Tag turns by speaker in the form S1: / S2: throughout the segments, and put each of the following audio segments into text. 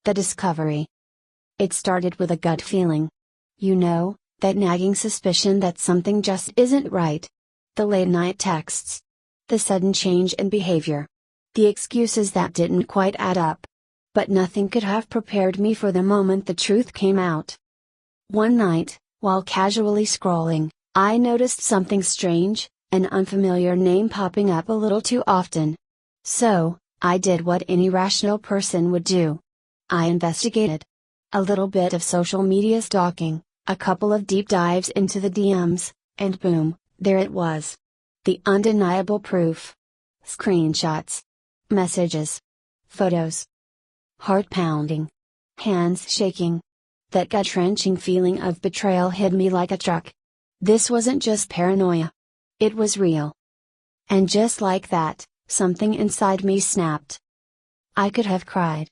S1: The discovery. It started with a gut feeling. You know, that nagging suspicion that something just isn't right. The late night texts. The sudden change in behavior. The excuses that didn't quite add up. But nothing could have prepared me for the moment the truth came out. One night, while casually scrolling, I noticed something strange, an unfamiliar name popping up a little too often. So, I did what any rational person would do. I investigated. A little bit of social media stalking, a couple of deep dives into the DMs, and boom, there it was. The undeniable proof. Screenshots. Messages. Photos. Heart pounding. Hands shaking. That gut-wrenching feeling of betrayal hit me like a truck. This wasn't just paranoia. It was real. And just like that, something inside me snapped. I could have cried.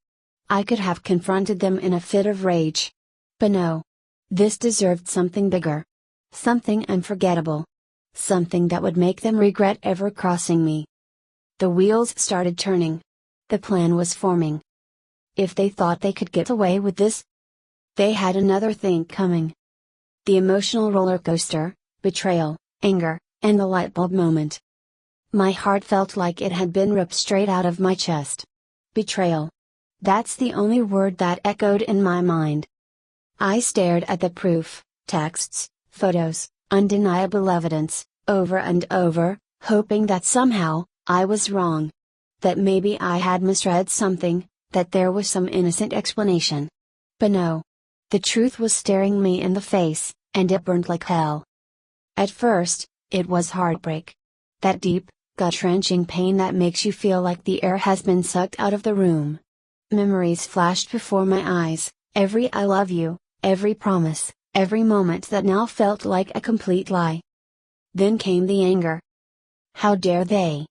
S1: I could have confronted them in a fit of rage. But no. This deserved something bigger. Something unforgettable. Something that would make them regret ever crossing me. The wheels started turning. The plan was forming. If they thought they could get away with this, they had another thing coming. The emotional roller coaster, betrayal, anger, and the light bulb moment. My heart felt like it had been ripped straight out of my chest. Betrayal. That's the only word that echoed in my mind. I stared at the proof, texts, photos, undeniable evidence, over and over, hoping that somehow, I was wrong. That maybe I had misread something, that there was some innocent explanation. But no. The truth was staring me in the face, and it burned like hell. At first, it was heartbreak. That deep, gut-wrenching pain that makes you feel like the air has been sucked out of the room. Memories flashed before my eyes, every I love you, every promise, every moment that now felt like a complete lie. Then came the anger. How dare they?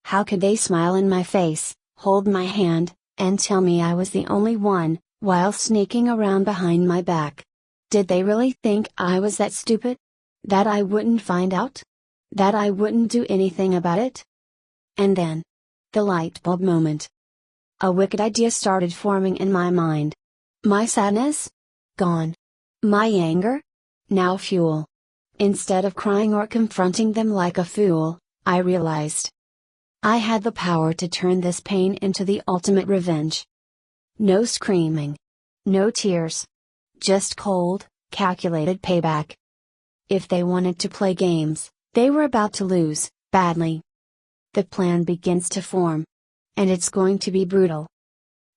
S1: How could they smile in my face, hold my hand, and tell me I was the only one, while sneaking around behind my back? Did they really think I was that stupid? That I wouldn't find out? That I wouldn't do anything about it? And then. The light bulb moment. A wicked idea started forming in my mind. My sadness? Gone. My anger? Now fuel. Instead of crying or confronting them like a fool, I realized. I had the power to turn this pain into the ultimate revenge. No screaming. No tears. Just cold, calculated payback. If they wanted to play games, they were about to lose, badly. The plan begins to form. And it's going to be brutal.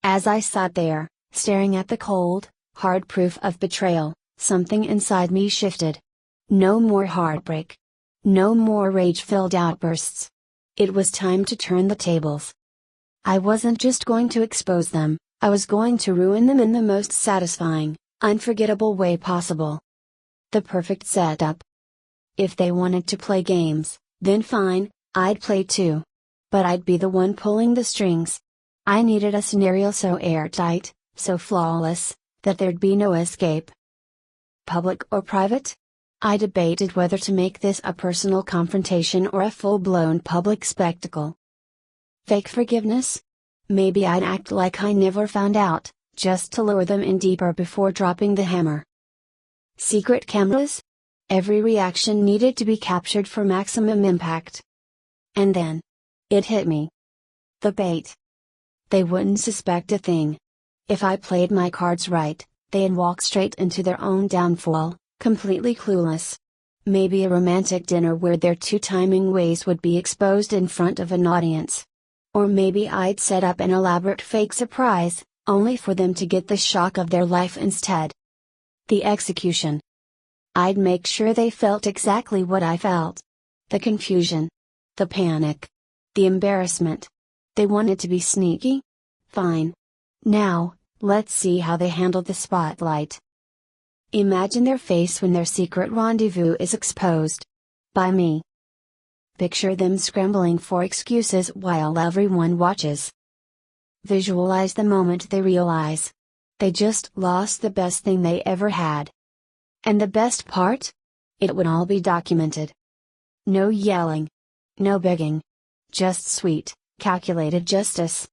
S1: As I sat there, staring at the cold, hard proof of betrayal, something inside me shifted. No more heartbreak. No more rage-filled outbursts. It was time to turn the tables. I wasn't just going to expose them, I was going to ruin them in the most satisfying, unforgettable way possible. The perfect setup. If they wanted to play games, then fine, I'd play too. But I'd be the one pulling the strings. I needed a scenario so airtight, so flawless, that there'd be no escape. Public or private? I debated whether to make this a personal confrontation or a full-blown public spectacle. Fake forgiveness? Maybe I'd act like I never found out, just to lure them in deeper before dropping the hammer. Secret cameras? Every reaction needed to be captured for maximum impact. And then. It hit me. The bait. They wouldn't suspect a thing. If I played my cards right, they'd walk straight into their own downfall, completely clueless. Maybe a romantic dinner where their two-timing ways would be exposed in front of an audience. Or maybe I'd set up an elaborate fake surprise, only for them to get the shock of their life instead. The execution. I'd make sure they felt exactly what I felt. The confusion. The panic. The embarrassment. They wanted to be sneaky? Fine. Now, let's see how they handle the spotlight. Imagine their face when their secret rendezvous is exposed. By me. Picture them scrambling for excuses while everyone watches. Visualize the moment they realize. They just lost the best thing they ever had. And the best part? It would all be documented. No yelling. No begging. Just sweet, calculated justice.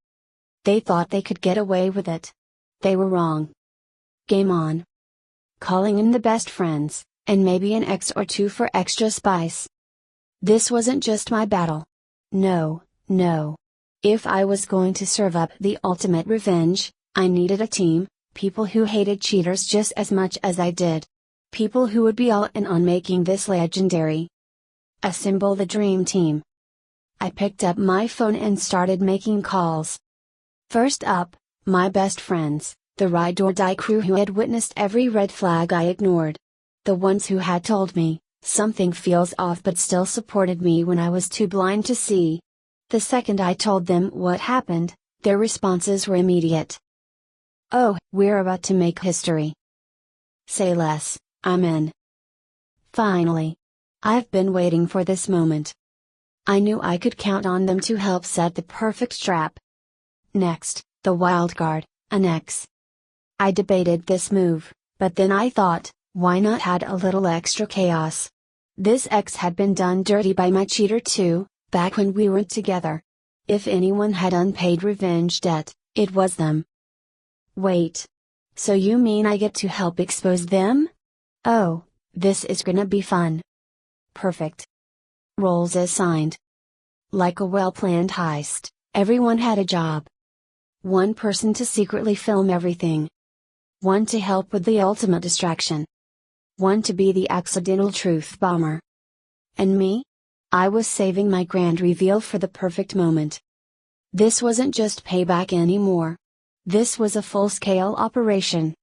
S1: They thought they could get away with it. They were wrong. Game on. Calling in the best friends, and maybe an ex or two for extra spice. This wasn't just my battle. No, no. If I was going to serve up the ultimate revenge, I needed a team, people who hated cheaters just as much as I did. People who would be all in on making this legendary. Assemble the dream team. I picked up my phone and started making calls. First up, my best friends, the ride or die crew who had witnessed every red flag I ignored. The ones who had told me, something feels off, but still supported me when I was too blind to see. The second I told them what happened, their responses were immediate. Oh, we're about to make history. Say less, I'm in. Finally. I've been waiting for this moment. I knew I could count on them to help set the perfect trap. Next, the wild card, an ex. I debated this move, but then I thought, why not add a little extra chaos? This ex had been done dirty by my cheater too, back when we weren't together. If anyone had unpaid revenge debt, it was them. Wait. So you mean I get to help expose them? Oh, this is gonna be fun. Perfect. Roles assigned. Like a well-planned heist, everyone had a job. One person to secretly film everything. One to help with the ultimate distraction. One to be the accidental truth bomber. And me? I was saving my grand reveal for the perfect moment. This wasn't just payback anymore. This was a full-scale operation.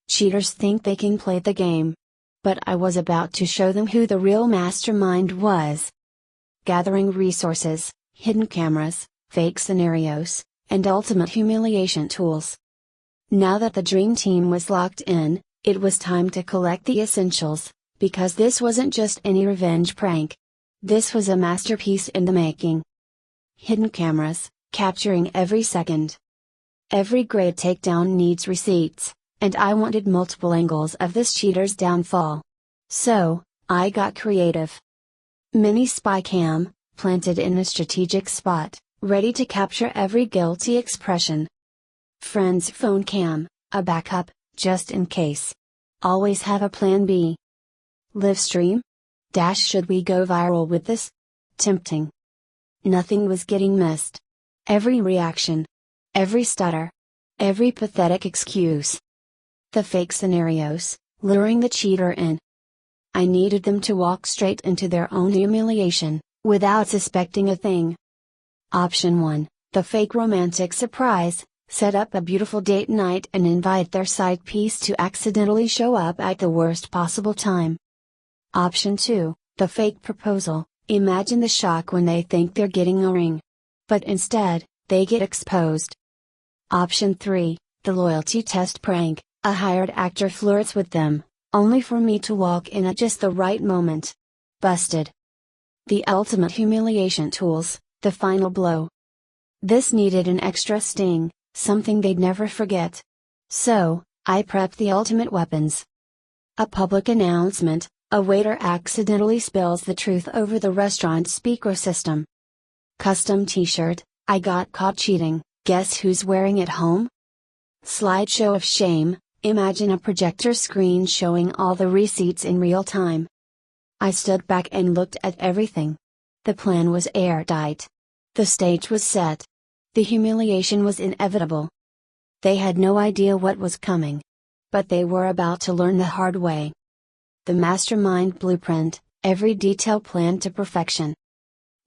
S1: Cheaters think they can play the game. But I was about to show them who the real mastermind was. Gathering resources, hidden cameras, fake scenarios, and ultimate humiliation tools. Now that the dream team was locked in, it was time to collect the essentials, because this wasn't just any revenge prank. This was a masterpiece in the making. Hidden cameras, capturing every second. Every great takedown needs receipts, and I wanted multiple angles of this cheater's downfall. So, I got creative. Mini spy cam, planted in a strategic spot, ready to capture every guilty expression. Friend's phone cam, a backup, just in case. Always have a plan B. Live stream? Should we go viral with this? Tempting. Nothing was getting missed. Every reaction. Every stutter. Every pathetic excuse. The fake scenarios, luring the cheater in. I needed them to walk straight into their own humiliation, without suspecting a thing. Option 1, the fake romantic surprise, set up a beautiful date night and invite their side piece to accidentally show up at the worst possible time. Option 2, the fake proposal, imagine the shock when they think they're getting a ring. But instead, they get exposed. Option 3, the loyalty test prank, a hired actor flirts with them, only for me to walk in at just the right moment. Busted. The ultimate humiliation tools, the final blow. This needed an extra sting, something they'd never forget. So, I prepped the ultimate weapons. A public announcement, a waiter accidentally spills the truth over the restaurant speaker system. Custom t-shirt, I got caught cheating, guess who's wearing it home? Slideshow of shame, imagine a projector screen showing all the receipts in real time. I stood back and looked at everything. The plan was airtight. The stage was set. The humiliation was inevitable. They had no idea what was coming. But they were about to learn the hard way. The mastermind blueprint, every detail planned to perfection.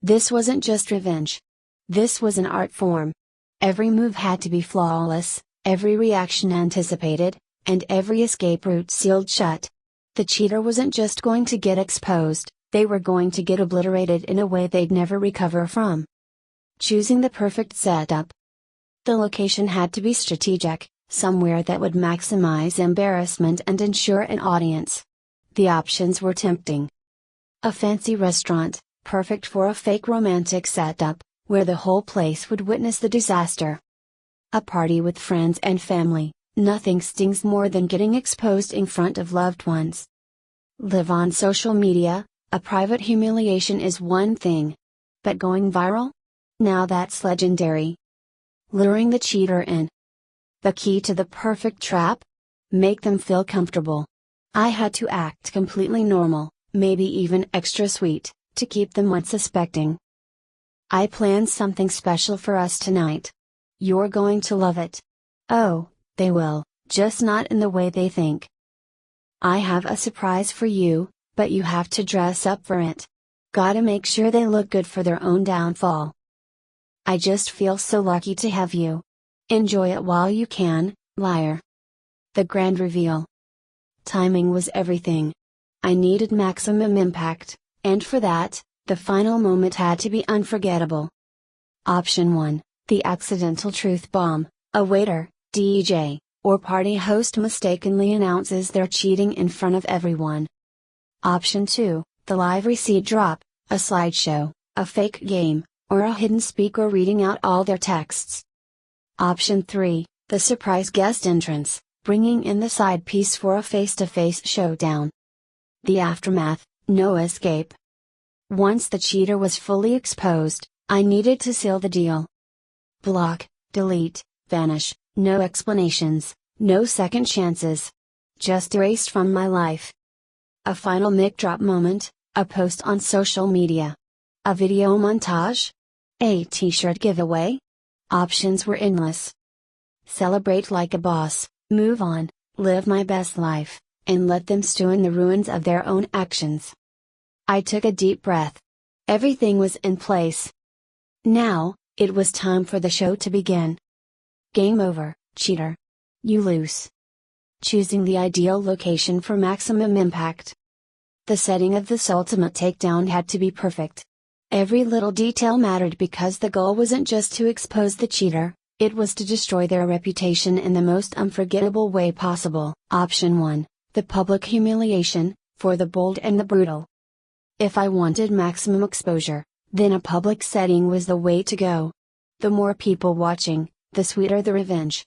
S1: This wasn't just revenge. This was an art form. Every move had to be flawless, every reaction anticipated, and every escape route sealed shut. The cheater wasn't just going to get exposed, they were going to get obliterated in a way they'd never recover from. Choosing the perfect setup. The location had to be strategic, somewhere that would maximize embarrassment and ensure an audience. The options were tempting. A fancy restaurant, perfect for a fake romantic setup, where the whole place would witness the disaster. A party with friends and family, nothing stings more than getting exposed in front of loved ones. Live on social media, a private humiliation is one thing. But going viral? Now that's legendary. Luring the cheater in. The key to the perfect trap? Make them feel comfortable. I had to act completely normal, maybe even extra sweet, to keep them unsuspecting. I planned something special for us tonight. You're going to love it. Oh, they will, just not in the way they think. I have a surprise for you, but you have to dress up for it. Gotta make sure they look good for their own downfall. I just feel so lucky to have you. Enjoy it while you can, liar. The grand reveal. Timing was everything. I needed maximum impact, and for that, the final moment had to be unforgettable. Option 1, the accidental truth bomb. A waiter, DJ, or party host mistakenly announces they're cheating in front of everyone. Option 2, the live receipt drop, a slideshow, a fake game, or a hidden speaker reading out all their texts. Option 3, the surprise guest entrance, bringing in the side piece for a face-to-face showdown. The aftermath, no escape. Once the cheater was fully exposed, I needed to seal the deal. Block, delete, vanish, no explanations, no second chances. Just erased from my life. A final mic drop moment, a post on social media. A video montage? A t-shirt giveaway? Options were endless. Celebrate like a boss, move on, live my best life, and let them stew in the ruins of their own actions. I took a deep breath. Everything was in place. Now, it was time for the show to begin. Game over, cheater. You lose. Choosing the ideal location for maximum impact. The setting of this ultimate takedown had to be perfect. Every little detail mattered because the goal wasn't just to expose the cheater, it was to destroy their reputation in the most unforgettable way possible. Option 1, the public humiliation, for the bold and the brutal. If I wanted maximum exposure, then a public setting was the way to go. The more people watching, the sweeter the revenge.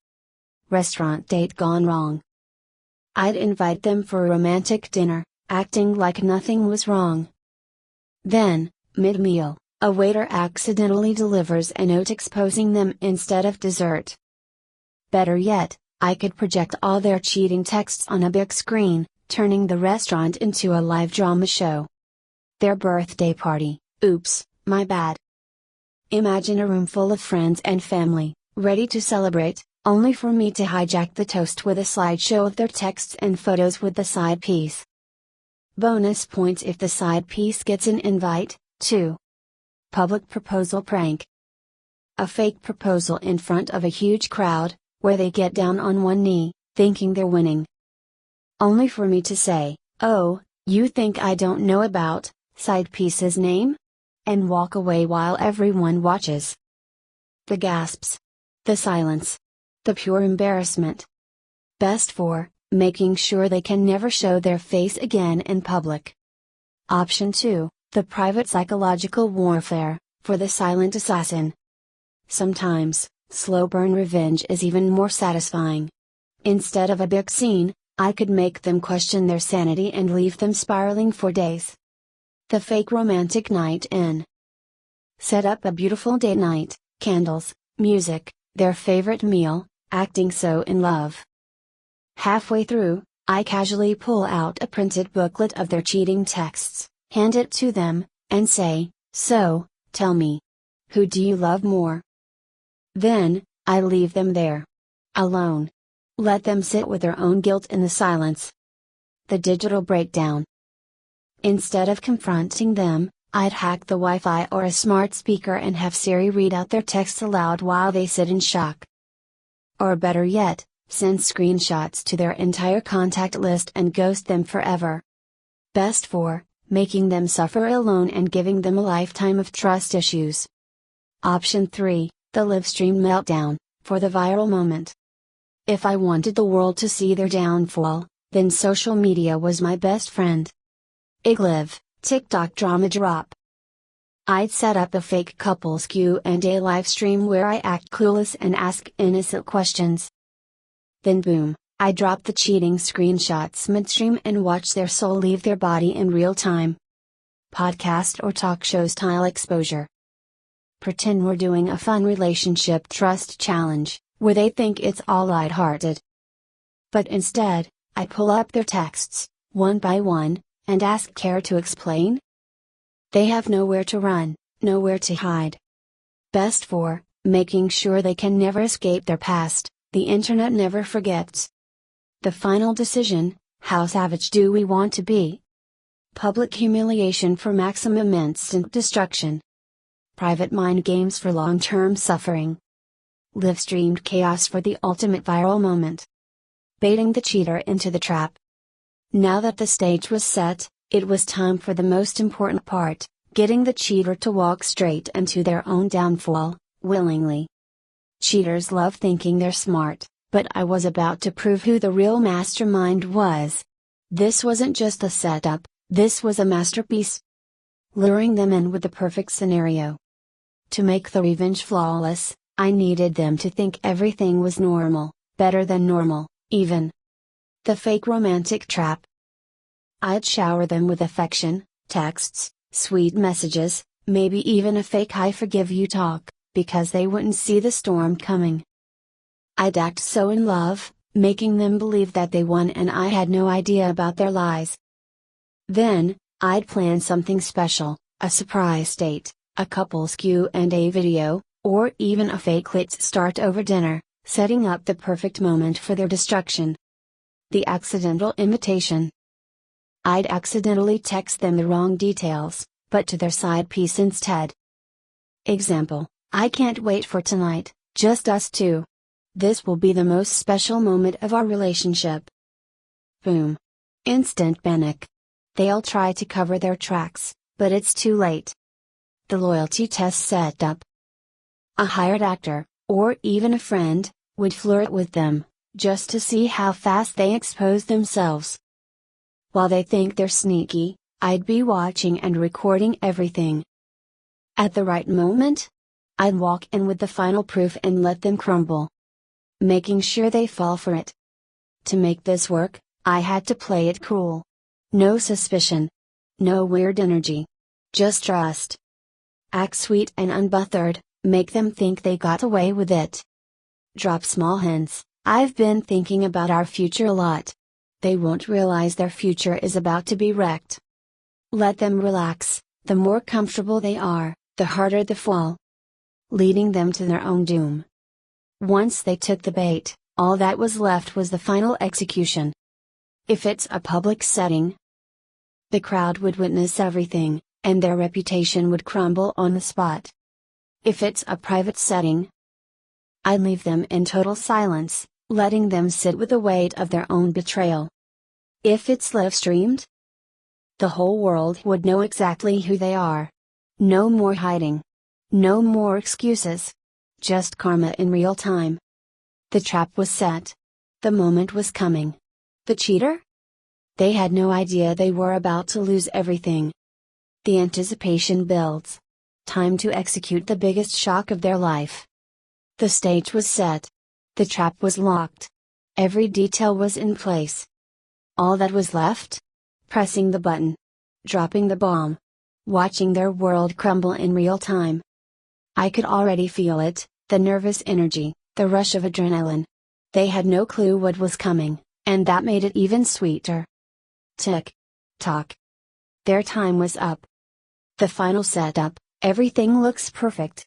S1: Restaurant date gone wrong. I'd invite them for a romantic dinner, acting like nothing was wrong. Then, mid-meal, a waiter accidentally delivers a note exposing them instead of dessert. Better yet, I could project all their cheating texts on a big screen, turning the restaurant into a live drama show. Their birthday party, oops, my bad. Imagine a room full of friends and family, ready to celebrate, only for me to hijack the toast with a slideshow of their texts and photos with the side piece. Bonus points if the side piece gets an invite, too. Public proposal prank. A fake proposal in front of a huge crowd, where they get down on one knee, thinking they're winning. Only for me to say, "Oh, you think I don't know about side piece's name?" and walk away while everyone watches. The gasps. The silence. The pure embarrassment. Best for, making sure they can never show their face again in public. Option 2, the private psychological warfare, for the silent assassin. Sometimes, slow burn revenge is even more satisfying. Instead of a big scene, I could make them question their sanity and leave them spiraling for days. The fake romantic night in. Set up a beautiful date night, candles, music, their favorite meal, acting so in love. Halfway through, I casually pull out a printed booklet of their cheating texts, hand it to them, and say, "So, tell me. Who do you love more?" Then, I leave them there. Alone. Let them sit with their own guilt in the silence. The digital breakdown. Instead of confronting them, I'd hack the Wi-Fi or a smart speaker and have Siri read out their texts aloud while they sit in shock. Or better yet, send screenshots to their entire contact list and ghost them forever. Best for, making them suffer alone and giving them a lifetime of trust issues. Option 3, the live stream meltdown, for the viral moment. If I wanted the world to see their downfall, then social media was my best friend. Live, TikTok drama drop. I'd set up a fake couples Q&A live stream where I act clueless and ask innocent questions. Then boom, I drop the cheating screenshots midstream and watch their soul leave their body in real time. Podcast or talk show style exposure. Pretend we're doing a fun relationship trust challenge, where they think it's all lighthearted. But instead, I pull up their texts, one by one, and ask care to explain? They have nowhere to run, nowhere to hide. Best for, making sure they can never escape their past, the internet never forgets. The final decision: how savage do we want to be? Public humiliation for maximum instant destruction. Private mind games for long-term suffering. Live-streamed chaos for the ultimate viral moment. Baiting the cheater into the trap. Now that the stage was set, it was time for the most important part, getting the cheater to walk straight into their own downfall, willingly. Cheaters love thinking they're smart, but I was about to prove who the real mastermind was. This wasn't just a setup, this was a masterpiece. Luring them in with the perfect scenario. To make the revenge flawless, I needed them to think everything was normal, better than normal, even. The fake romantic trap. I'd shower them with affection, texts, sweet messages, maybe even a fake "I forgive you" talk, because they wouldn't see the storm coming. I'd act so in love, making them believe that they won and I had no idea about their lies. Then, I'd plan something special, a surprise date, a couple's Q&A video, or even a fake let's start over dinner, setting up the perfect moment for their destruction. The accidental invitation. I'd accidentally text them the wrong details, but to their side piece instead. Example: I can't wait for tonight, just us two. This will be the most special moment of our relationship. Boom. Instant panic. They'll try to cover their tracks, but it's too late. The loyalty test set up. A hired actor, or even a friend, would flirt with them, just to see how fast they expose themselves. While they think they're sneaky, I'd be watching and recording everything. At the right moment, I'd walk in with the final proof and let them crumble. Making sure they fall for it. To make this work, I had to play it cool. No suspicion. No weird energy. Just trust. Act sweet and unbothered, make them think they got away with it. Drop small hints: I've been thinking about our future a lot. They won't realize their future is about to be wrecked. Let them relax, the more comfortable they are, the harder the fall. Leading them to their own doom. Once they took the bait, all that was left was the final execution. If it's a public setting, the crowd would witness everything, and their reputation would crumble on the spot. If it's a private setting, I leave them in total silence, letting them sit with the weight of their own betrayal. If it's live streamed, the whole world would know exactly who they are. No more hiding. No more excuses. Just karma in real time. The trap was set. The moment was coming. The cheater? They had no idea they were about to lose everything. The anticipation builds. Time to execute the biggest shock of their life. The stage was set. The trap was locked. Every detail was in place. All that was left? Pressing the button. Dropping the bomb. Watching their world crumble in real time. I could already feel it, the nervous energy, the rush of adrenaline. They had no clue what was coming, and that made it even sweeter. Tick. Tock. Their time was up. The final setup. Everything looks perfect.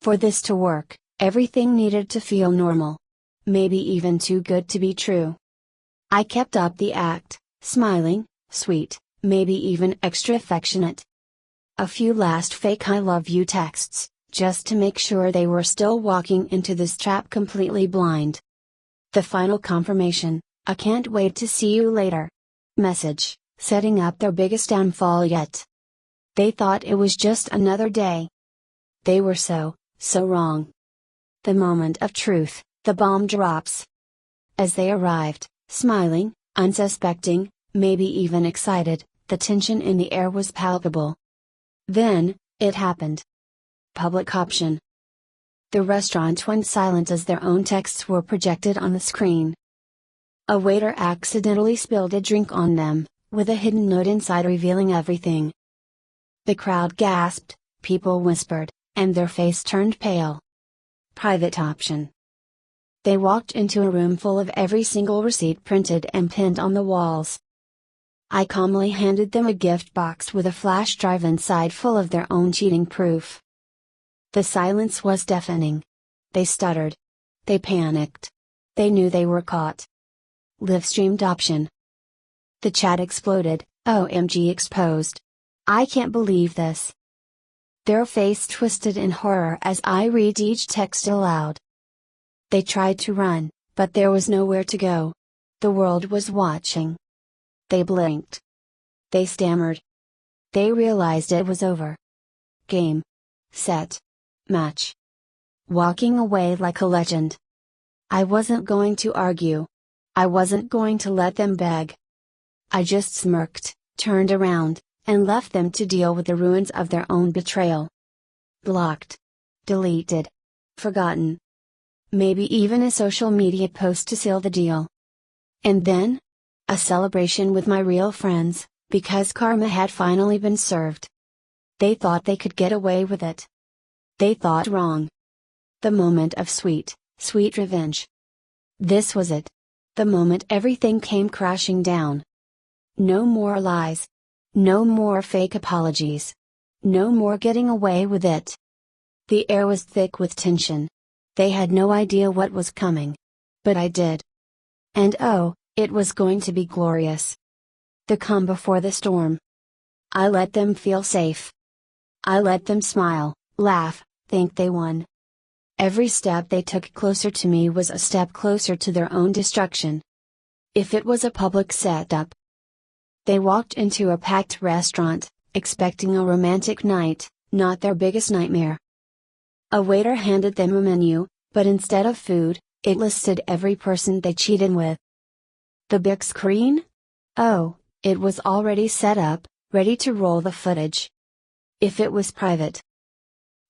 S1: For this to work, everything needed to feel normal. Maybe even too good to be true. I kept up the act, smiling, sweet, maybe even extra affectionate. A few last fake "I love you" texts, just to make sure they were still walking into this trap completely blind. The final confirmation: "I can't wait to see you later." Message, setting up their biggest downfall yet. They thought it was just another day. They were so wrong. The moment of truth, the bomb drops. As they arrived, smiling, unsuspecting, maybe even excited, the tension in the air was palpable. Then, it happened. Public option. The restaurant went silent as their own texts were projected on the screen. A waiter accidentally spilled a drink on them, with a hidden note inside revealing everything. The crowd gasped, people whispered, and their face turned pale. Private option. They walked into a room full of every single receipt printed and pinned on the walls. I calmly handed them a gift box with a flash drive inside full of their own cheating proof. The silence was deafening. They stuttered. They panicked. They knew they were caught. Live streamed option. The chat exploded. OMG exposed. I can't believe this. Their face twisted in horror as I read each text aloud. They tried to run, but there was nowhere to go. The world was watching. They blinked. They stammered. They realized it was over. Game. Set. Match. Walking away like a legend. I wasn't going to argue. I wasn't going to let them beg. I just smirked, turned around, and left them to deal with the ruins of their own betrayal. Blocked. Deleted. Forgotten. Maybe even a social media post to seal the deal. And then? A celebration with my real friends, because karma had finally been served. They thought they could get away with it. They thought wrong. The moment of sweet, sweet revenge. This was it. The moment everything came crashing down. No more lies. No more fake apologies. No more getting away with it. The air was thick with tension. They had no idea what was coming. But I did. And oh, it was going to be glorious. The calm before the storm. I let them feel safe. I let them smile, laugh, think they won. Every step they took closer to me was a step closer to their own destruction. If it was a public setup. They walked into a packed restaurant, expecting a romantic night, not their biggest nightmare. A waiter handed them a menu, but instead of food, it listed every person they cheated with. The big screen? Oh, it was already set up, ready to roll the footage. If it was private.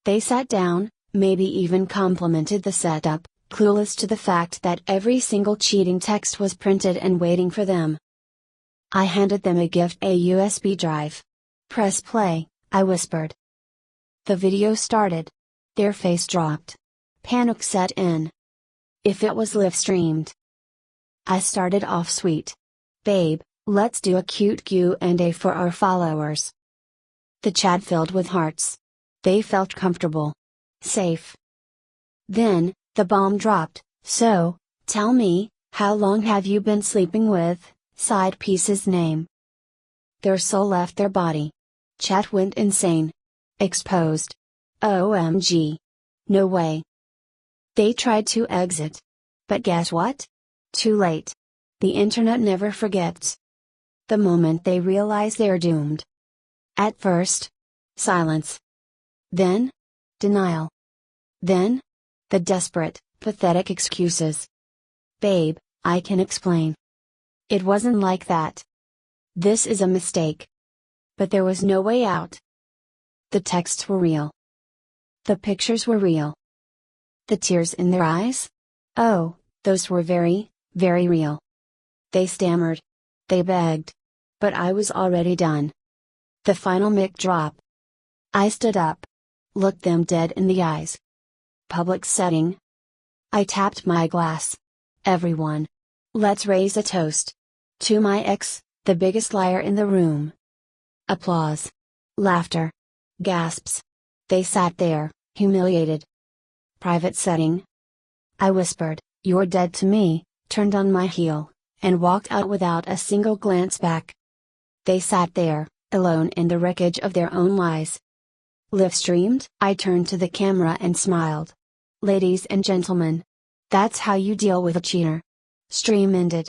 S1: They sat down, maybe even complimented the setup, clueless to the fact that every single cheating text was printed and waiting for them. I handed them a gift, a USB drive. Press play, I whispered. The video started. Their face dropped. Panic set in. If it was live streamed. I started off sweet. Babe, let's do a cute Q&A for our followers. The chat filled with hearts. They felt comfortable. Safe. Then, the bomb dropped. So, tell me, how long have you been sleeping with, side piece's name? Their soul left their body. Chat went insane. Exposed. OMG. No way. They tried to exit. But guess what? Too late. The internet never forgets. The moment they realize they're doomed. At first, silence. Then, denial. Then, the desperate, pathetic excuses. Babe, I can explain. It wasn't like that. This is a mistake. But there was no way out. The texts were real. The pictures were real. The tears in their eyes? Oh, those were very, very real. They stammered. They begged. But I was already done. The final mic drop. I stood up. Looked them dead in the eyes. Public setting. I tapped my glass. Everyone. Let's raise a toast. To my ex, the biggest liar in the room. Applause. Laughter. Gasps. They sat there, humiliated. Private setting. I whispered, "You're dead to me," turned on my heel, and walked out without a single glance back. They sat there, alone in the wreckage of their own lies. Live streamed? I turned to the camera and smiled. Ladies and gentlemen. That's how you deal with a cheater. Stream ended.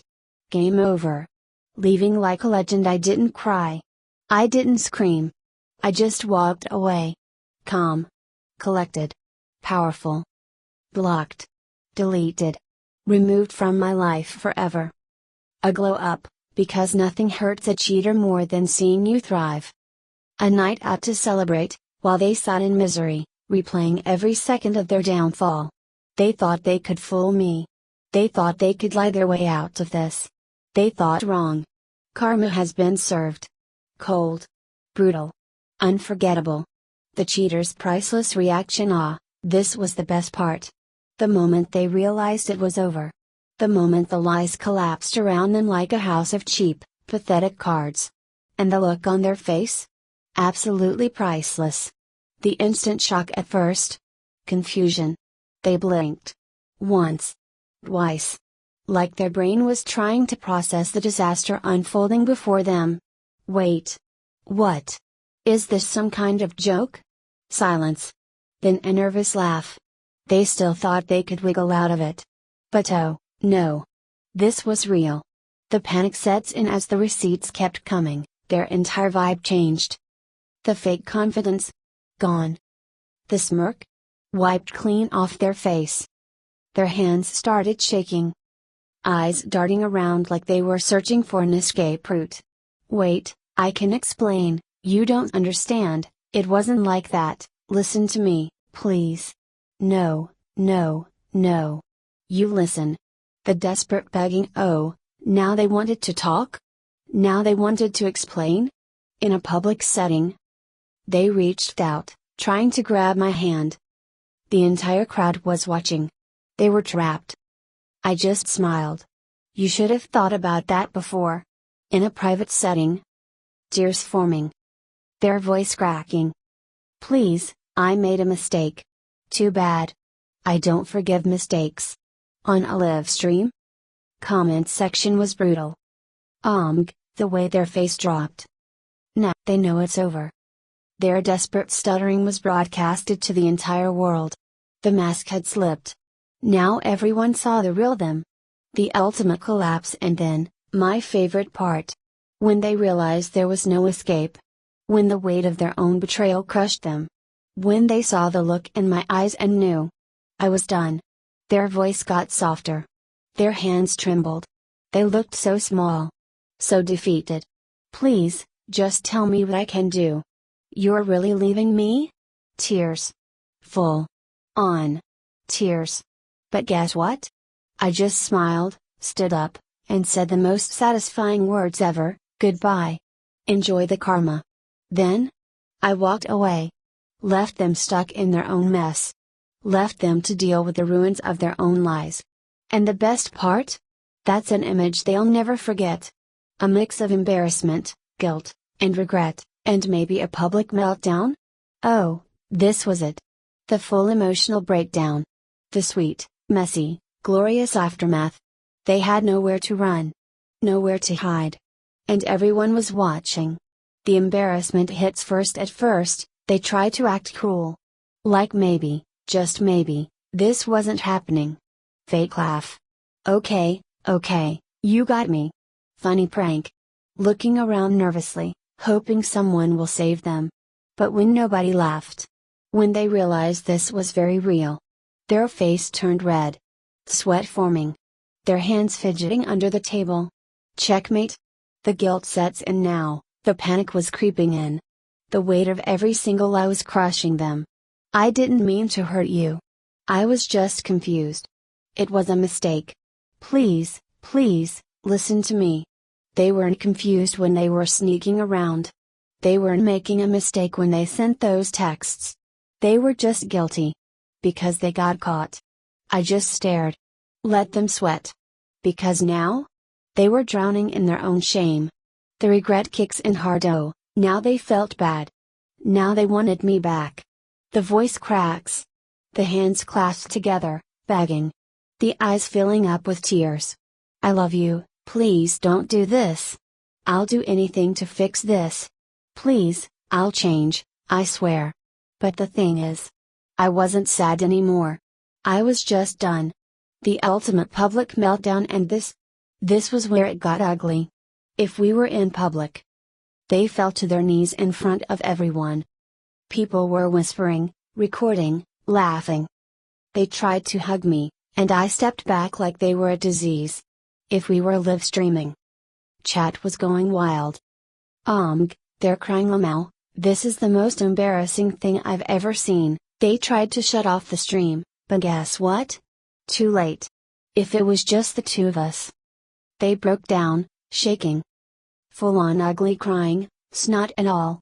S1: Game over. Leaving like a legend. I didn't cry. I didn't scream. I just walked away. Calm. Collected. Powerful. Blocked. Deleted. Removed from my life forever. A glow up, because nothing hurts a cheater more than seeing you thrive. A night out to celebrate, while they sat in misery, replaying every second of their downfall. They thought they could fool me. They thought they could lie their way out of this. They thought wrong. Karma has been served. Cold. Brutal. Unforgettable. The cheater's priceless reaction. Ah, this was the best part. The moment they realized it was over. The moment the lies collapsed around them like a house of cheap, pathetic cards. And the look on their face? Absolutely priceless. The instant shock at first. Confusion. They blinked. Once. Twice. Like their brain was trying to process the disaster unfolding before them. Wait. What? Is this some kind of joke? Silence. Then a nervous laugh. They still thought they could wiggle out of it. But oh, no. This was real. The panic sets in as the receipts kept coming, their entire vibe changed. The fake confidence? Gone. The smirk? Wiped clean off their face. Their hands started shaking. Eyes darting around like they were searching for an escape route. Wait, I can explain, you don't understand, it wasn't like that, listen to me, please. No, no, no. You listen. The desperate begging, oh, now they wanted to talk? Now they wanted to explain? In a public setting? They reached out, trying to grab my hand. The entire crowd was watching. They were trapped. I just smiled. You should have thought about that before. In a private setting. Tears forming. Their voice cracking. Please, I made a mistake. Too bad. I don't forgive mistakes. On a live stream? Comment section was brutal. The way their face dropped. Now they know it's over. Their desperate stuttering was broadcasted to the entire world. The mask had slipped. Now everyone saw the real them. The ultimate collapse, and then, my favorite part. When they realized there was no escape. When the weight of their own betrayal crushed them. When they saw the look in my eyes and knew I was done. Their voice got softer. Their hands trembled. They looked so small. So defeated. Please, just tell me what I can do. You're really leaving me? Tears. Full. On. Tears. But guess what? I just smiled, stood up, and said the most satisfying words ever, goodbye. Enjoy the karma. Then? I walked away. Left them stuck in their own mess. Left them to deal with the ruins of their own lies. And the best part? That's an image they'll never forget. A mix of embarrassment, guilt, and regret, and maybe a public meltdown? Oh, this was it. The full emotional breakdown. The sweet, messy, glorious aftermath. They had nowhere to run. Nowhere to hide. And everyone was watching. The embarrassment hits first at first, they try to act cruel. Like maybe, just maybe, this wasn't happening. Fake laugh. Okay, you got me. Funny prank. Looking around nervously, hoping someone will save them. But when nobody laughed. When they realized this was very real. Their face turned red. Sweat forming. Their hands fidgeting under the table. Checkmate. The guilt sets in now, the panic was creeping in. The weight of every single lie was crushing them. I didn't mean to hurt you. I was just confused. It was a mistake. Please, listen to me. They weren't confused when they were sneaking around. They weren't making a mistake when they sent those texts. They were just guilty. Because they got caught. I just stared. Let them sweat. Because now? They were drowning in their own shame. The regret kicks in hard. Oh, now they felt bad. Now they wanted me back. The voice cracks. The hands clasped together, begging. The eyes filling up with tears. I love you, please don't do this. I'll do anything to fix this. Please, I'll change, I swear. But the thing is, I wasn't sad anymore. I was just done. The ultimate public meltdown, and this was where it got ugly. If we were in public. They fell to their knees in front of everyone. People were whispering, recording, laughing. They tried to hug me, and I stepped back like they were a disease. If we were live streaming. Chat was going wild. They're crying Lamau, this is the most embarrassing thing I've ever seen. They tried to shut off the stream, but guess what? Too late. If it was just the two of us. They broke down, shaking. Full on ugly crying, snot and all.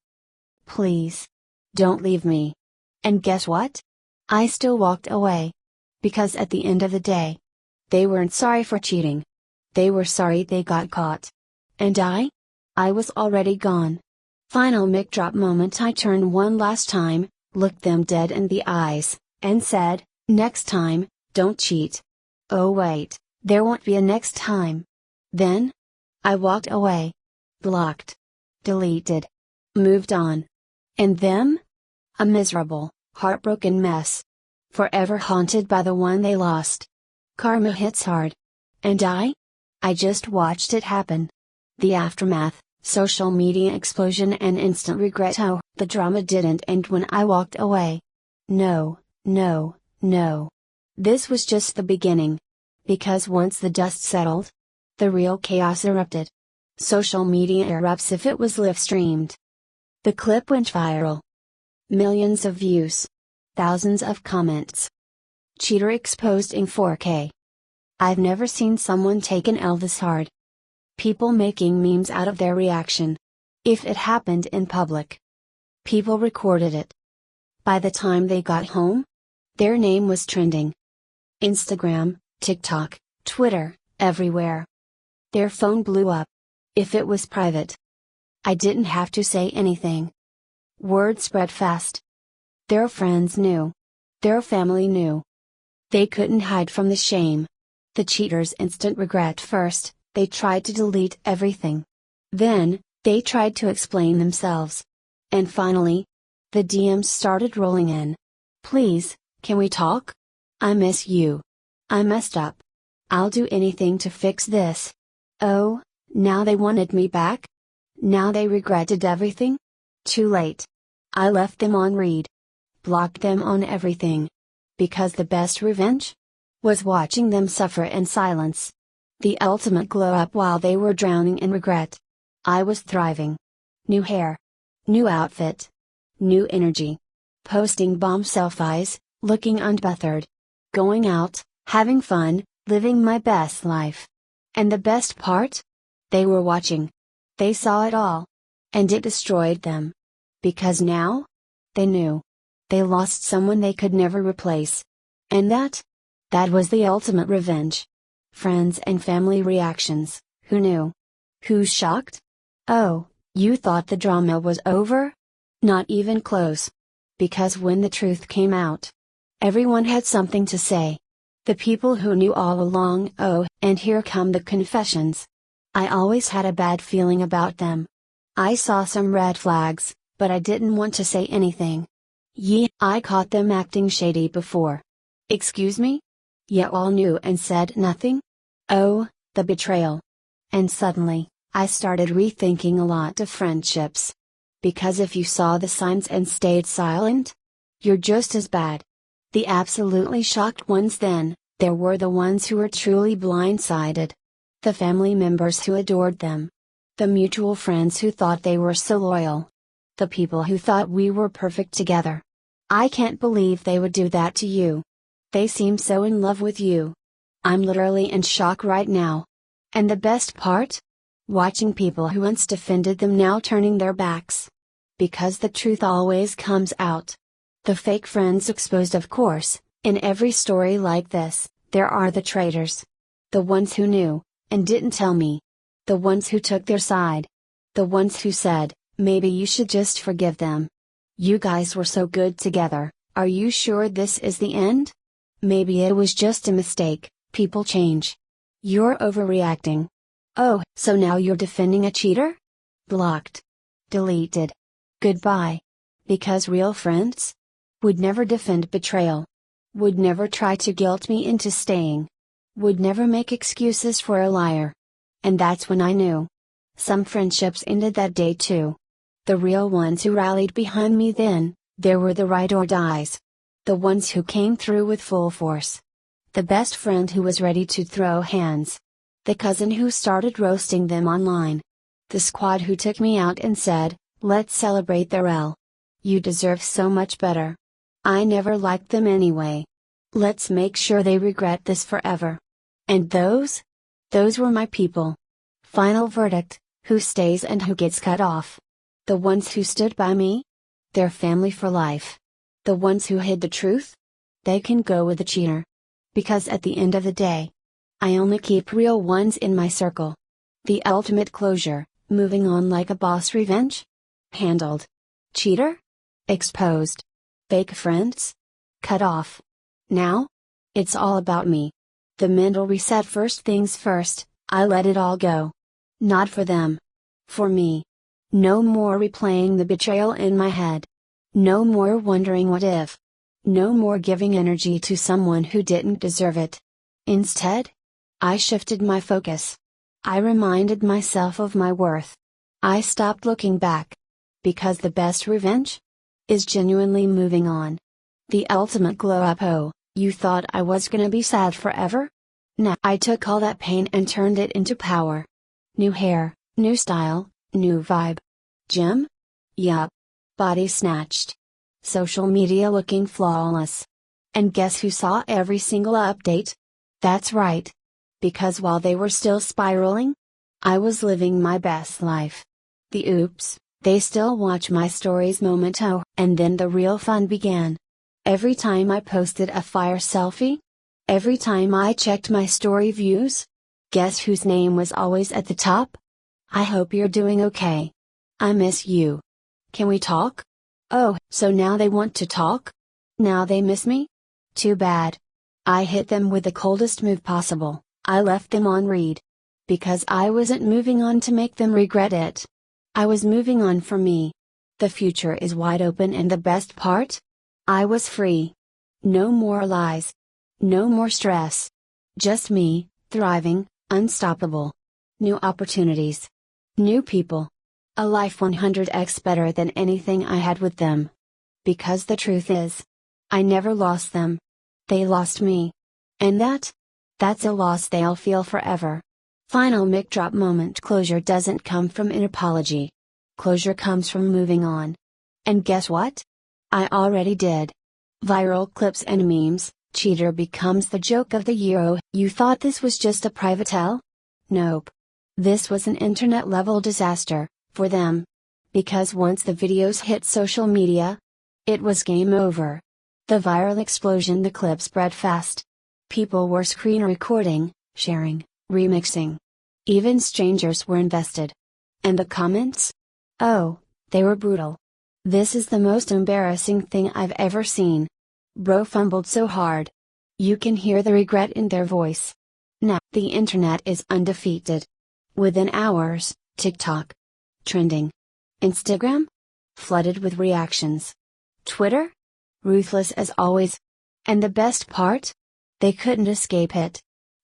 S1: Please. Don't leave me. And guess what? I still walked away. Because at the end of the day, they weren't sorry for cheating. They were sorry they got caught. And I was already gone. Final mic drop moment. I turned one last time, looked them dead in the eyes, and said, "Next time, don't cheat." Oh wait, there won't be a next time. Then, I walked away. Blocked. Deleted. Moved on. And them? A miserable, heartbroken mess. Forever haunted by the one they lost. Karma hits hard. And I just watched it happen. The aftermath, social media explosion and instant regret. Oh, the drama didn't end when I walked away. No, no, no. This was just the beginning. Because once the dust settled, the real chaos erupted. Social media erupts if it was live streamed. The clip went viral. Millions of views. Thousands of comments. Cheater exposed in 4K. I've never seen someone take an L this hard. People making memes out of their reaction. If it happened in public. People recorded it. By the time they got home, their name was trending. Instagram, TikTok, Twitter, everywhere. Their phone blew up. If it was private. I didn't have to say anything. Word spread fast. Their friends knew. Their family knew. They couldn't hide from the shame. The cheaters' instant regret. First, they tried to delete everything. Then, they tried to explain themselves. And finally, the DMs started rolling in. "Please, can we talk? I miss you. I messed up. I'll do anything to fix this." Oh, now they wanted me back? Now they regretted everything? Too late. I left them on read. Blocked them on everything. Because the best revenge? Was watching them suffer in silence. The ultimate glow up while they were drowning in regret. I was thriving. New hair. New outfit. New energy. Posting bomb selfies, looking unbothered. Going out, having fun, living my best life. And the best part? They were watching. They saw it all. And it destroyed them. Because now? They knew. They lost someone they could never replace. And that was the ultimate revenge. Friends and family reactions, who knew? Who's shocked? Oh, you thought the drama was over? Not even close. Because when the truth came out, everyone had something to say. The people who knew all along. Oh, and here come the confessions. I always had a bad feeling about them. I saw some red flags, but I didn't want to say anything. Yeah, I caught them acting shady before. Excuse me? You all knew and said nothing? Oh, the betrayal. And suddenly, I started rethinking a lot of friendships. Because if you saw the signs and stayed silent, you're just as bad. The absolutely shocked ones. Then, there were the ones who were truly blindsided. The family members who adored them. The mutual friends who thought they were so loyal. The people who thought we were perfect together. I can't believe they would do that to you. They seem so in love with you. I'm literally in shock right now. And the best part? Watching people who once defended them now turning their backs. Because the truth always comes out. The fake friends exposed, of course. In every story like this, there are the traitors. The ones who knew, and didn't tell me. The ones who took their side. The ones who said, maybe you should just forgive them. You guys were so good together, are you sure this is the end? Maybe it was just a mistake, people change. You're overreacting. Oh, so now you're defending a cheater? Blocked. Deleted. Goodbye. Because real friends? Would never defend betrayal. Would never try to guilt me into staying. Would never make excuses for a liar. And that's when I knew. Some friendships ended that day too. The real ones who rallied behind me then, there were the ride or dies. The ones who came through with full force. The best friend who was ready to throw hands. The cousin who started roasting them online. The squad who took me out and said, let's celebrate their L. You deserve so much better. I never liked them anyway. Let's make sure they regret this forever. And those? Those were my people. Final verdict, who stays and who gets cut off. The ones who stood by me? They're family for life. The ones who hid the truth? They can go with the cheater. Because at the end of the day, I only keep real ones in my circle. The ultimate closure, moving on like a boss. Revenge? Handled. Cheater? Exposed. Fake friends? Cut off. Now? It's all about me. The mental reset. First things first, I let it all go. Not for them. For me. No more replaying the betrayal in my head. No more wondering what if. No more giving energy to someone who didn't deserve it. Instead, I shifted my focus. I reminded myself of my worth. I stopped looking back. Because the best revenge? Is genuinely moving on. The ultimate glow up. Oh, you thought I was gonna be sad forever? Nah, I took all that pain and turned it into power. New hair, new style, new vibe. Gym? Yup. Body snatched. Social media looking flawless. And guess who saw every single update? That's right. Because while they were still spiraling, I was living my best life. The oops, they still watch my stories moment. Oh, and then the real fun began. Every time I posted a fire selfie? Every time I checked my story views? Guess whose name was always at the top? I hope you're doing okay. I miss you. Can we talk? Oh, so now they want to talk? Now they miss me? Too bad. I hit them with the coldest move possible. I left them on read. Because I wasn't moving on to make them regret it. I was moving on for me. The future is wide open, and the best part? I was free. No more lies. No more stress. Just me, thriving, unstoppable. New opportunities. New people. A life 100x better than anything I had with them. Because the truth is, I never lost them. They lost me. And that's a loss they'll feel forever. Final mic drop moment. Closure doesn't come from an apology. Closure comes from moving on. And guess what? I already did. Viral clips and memes. Cheater becomes the joke of the year. Oh, you thought this was just a private tell? Nope. This was an internet level disaster, for them. Because once the videos hit social media, it was game over. The viral explosion. The clip spread fast. People were screen recording, sharing, remixing. Even strangers were invested. And the comments? Oh, they were brutal. This is the most embarrassing thing I've ever seen. Bro fumbled so hard. You can hear the regret in their voice. Now, the internet is undefeated. Within hours, TikTok. Trending. Instagram? Flooded with reactions. Twitter? Ruthless as always. And the best part? They couldn't escape it.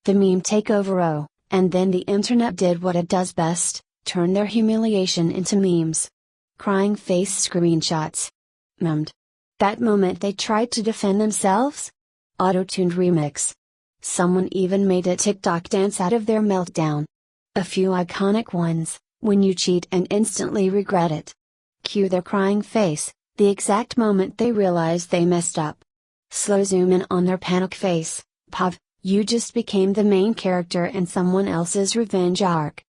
S1: The meme takeover. Oh, and then the internet did what it does best, turn their humiliation into memes. Crying face screenshots. Memed. That moment they tried to defend themselves? Auto-tuned remix. Someone even made a TikTok dance out of their meltdown. A few iconic ones, when you cheat and instantly regret it. Cue their crying face, the exact moment they realize they messed up. Slow zoom in on their panic face. Pav, you just became the main character in someone else's revenge arc.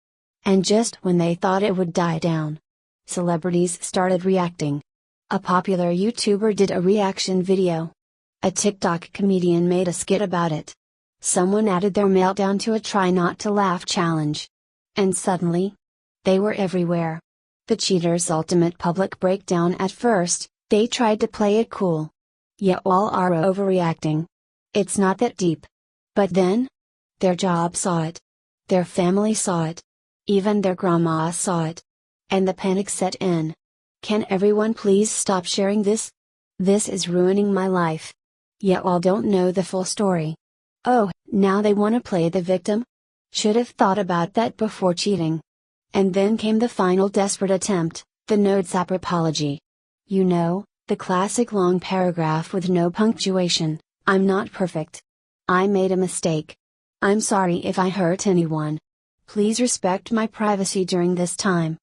S1: And just when they thought it would die down, celebrities started reacting. A popular YouTuber did a reaction video. A TikTok comedian made a skit about it. Someone added their meltdown to a try not to laugh challenge. And suddenly, they were everywhere. The cheater's ultimate public breakdown. At first, they tried to play it cool. Yet all are overreacting. It's not that deep. But then, their job saw it. Their family saw it. Even their grandma saw it. And the panic set in. Can everyone please stop sharing this? This is ruining my life. Yet all don't know the full story. Oh, now they want to play the victim? Should have thought about that before cheating. And then came the final desperate attempt, the notes app apology. You know, the classic long paragraph with no punctuation. I'm not perfect. I made a mistake. I'm sorry if I hurt anyone. Please respect my privacy during this time.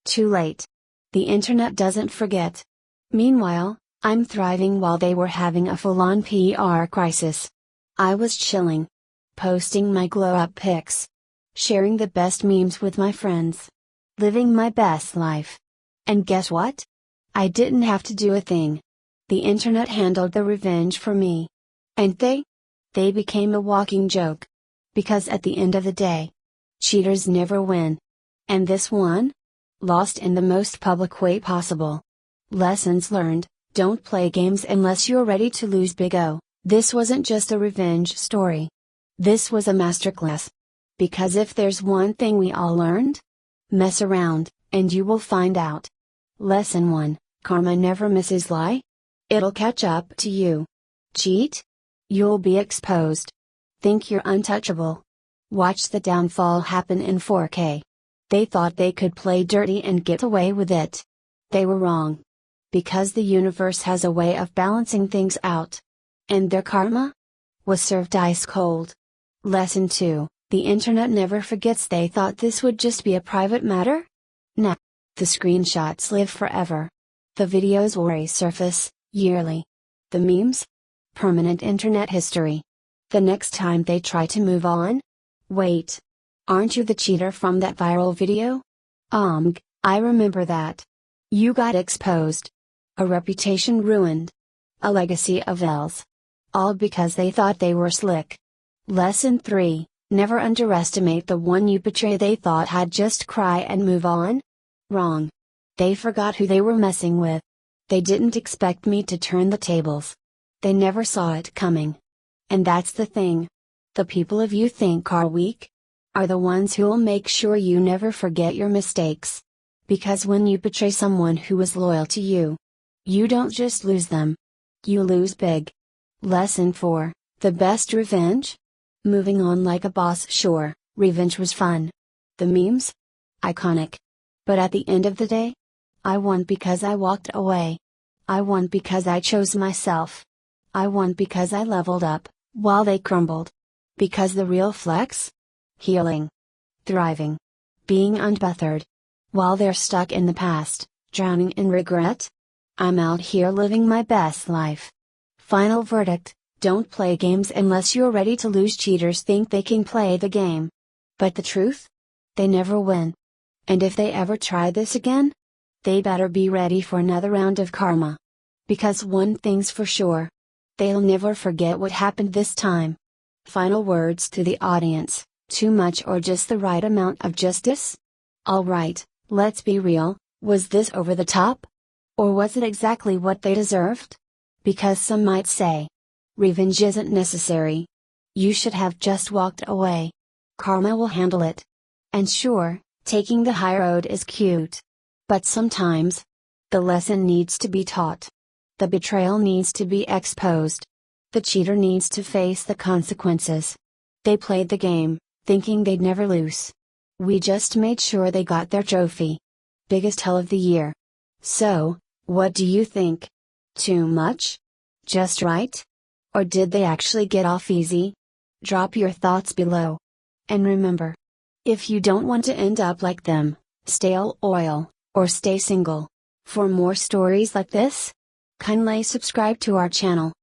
S1: Too late. The internet doesn't forget. Meanwhile, I'm thriving while they were having a full-on PR crisis. I was chilling. Posting my glow-up pics. Sharing the best memes with my friends. Living my best life. And guess what? I didn't have to do a thing. The internet handled the revenge for me. And They became a walking joke. Because at the end of the day, cheaters never win. And this one? Lost in the most public way possible. Lessons learned: don't play games unless you're ready to lose. Big O, this wasn't just a revenge story. This was a masterclass. Because if there's one thing we all learned, mess around, and you will find out. Lesson 1: karma never misses. Lie? It'll catch up to you. Cheat? You'll be exposed. Think you're untouchable? Watch the downfall happen in 4K. They thought they could play dirty and get away with it. They were wrong. Because the universe has a way of balancing things out. And their karma was served ice cold. Lesson 2: the internet never forgets. They thought this would just be a private matter? Nah. The screenshots live forever. The videos will resurface, yearly. The memes? Permanent internet history. The next time they try to move on? Wait. Aren't you the cheater from that viral video? I remember that. You got exposed. A reputation ruined. A legacy of L's. All because they thought they were slick. Lesson 3: never underestimate the one you betray. They thought I'd just cry and move on? Wrong. They forgot who they were messing with. They didn't expect me to turn the tables. They never saw it coming. And that's the thing. The people of you think are weak are the ones who'll make sure you never forget your mistakes. Because when you betray someone who was loyal to you, you don't just lose them. You lose big. Lesson 4: the best revenge? Moving on like a boss. Sure, revenge was fun. The memes? Iconic. But at the end of the day, I won because I walked away. I won because I chose myself. I won because I leveled up, while they crumbled. Because the real flex? Healing. Thriving. Being unbothered. While they're stuck in the past, drowning in regret? I'm out here living my best life. Final verdict: don't play games unless you're ready to lose. Cheaters think they can play the game. But the truth? They never win. And if they ever try this again, they better be ready for another round of karma. Because one thing's for sure: they'll never forget what happened this time. Final words to the audience: too much or just the right amount of justice? Alright, let's be real, was this over the top? Or was it exactly what they deserved? Because some might say, revenge isn't necessary. You should have just walked away. Karma will handle it. And sure, taking the high road is cute. But sometimes, the lesson needs to be taught. The betrayal needs to be exposed. The cheater needs to face the consequences. They played the game, thinking they'd never lose. We just made sure they got their trophy. Biggest hell of the year. So, what do you think? Too much? Just right? Or did they actually get off easy? Drop your thoughts below. And remember, if you don't want to end up like them, stay loyal, or stay single. For more stories like this, kindly subscribe to our channel.